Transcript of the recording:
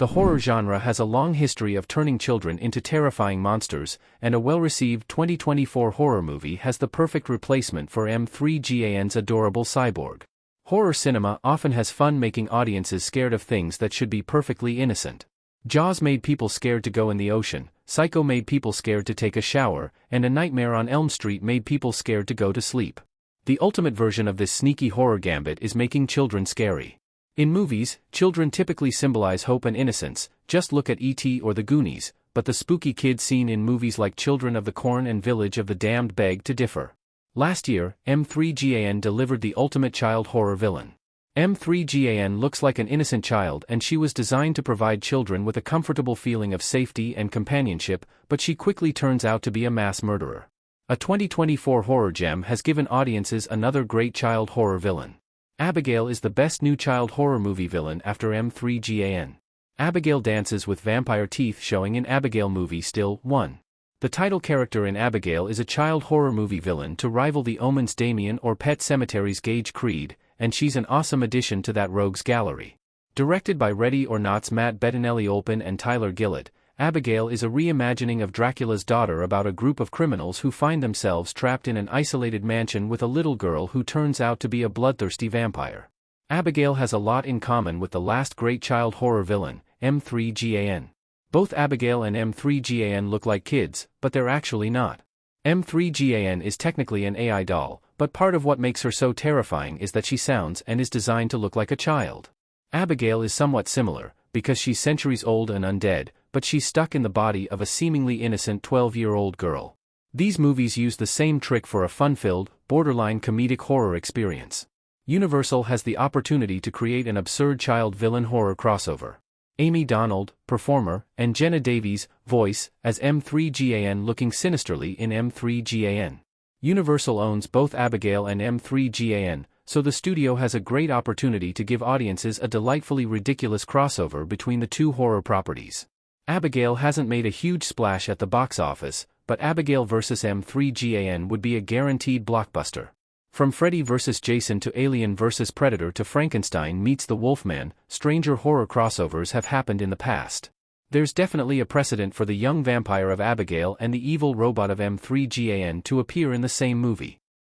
The horror genre has a long history of turning children into terrifying monsters, and a well-received 2024 horror movie has the perfect replacement for M3GAN's adorable cyborg. Horror cinema often has fun making audiences scared of things that should be perfectly innocent. Jaws made people scared to go in the ocean, Psycho made people scared to take a shower, and A Nightmare on Elm Street made people scared to go to sleep. The ultimate version of this sneaky horror gambit is making children scary. In movies, children typically symbolize hope and innocence, just look at E.T. or The Goonies, but the spooky kids seen in movies like Children of the Corn and Village of the Damned beg to differ. Last year, M3GAN delivered the ultimate child horror villain. M3GAN looks like an innocent child and she was designed to provide children with a comfortable feeling of safety and companionship, but she quickly turns out to be a mass murderer. A 2024 horror gem has given audiences another great child horror villain. Abigail is the best new child horror movie villain after M3GAN. Abigail dances with vampire teeth showing in Abigail movie Still 1. The title character in Abigail is a child horror movie villain to rival The Omen's Damien or Pet Sematari's Gage Creed, and she's an awesome addition to that rogues gallery. Directed by Ready or Not's Matt Bettinelli-Olpin and Tyler Gillett, Abigail is a reimagining of Dracula's Daughter about a group of criminals who find themselves trapped in an isolated mansion with a little girl who turns out to be a bloodthirsty vampire. Abigail has a lot in common with the last great child horror villain, M3GAN. Both Abigail and M3GAN look like kids, but they're actually not. M3GAN is technically an AI doll, but part of what makes her so terrifying is that she sounds and is designed to look like a child. Abigail is somewhat similar, because she's centuries old and undead, but she's stuck in the body of a seemingly innocent 12-year-old girl. These movies use the same trick for a fun-filled, borderline comedic horror experience. Universal has the opportunity to create an absurd child villain horror crossover. Amy Donald, performer, and Jenna Davies, voice, as M3GAN looking sinisterly in M3GAN. Universal owns both Abigail and M3GAN, so the studio has a great opportunity to give audiences a delightfully ridiculous crossover between the two horror properties. Abigail hasn't made a huge splash at the box office, but Abigail vs. M3GAN would be a guaranteed blockbuster. From Freddy vs. Jason to Alien vs. Predator to Frankenstein meets the Wolfman, stranger horror crossovers have happened in the past. There's definitely a precedent for the young vampire of Abigail and the evil robot of M3GAN to appear in the same movie.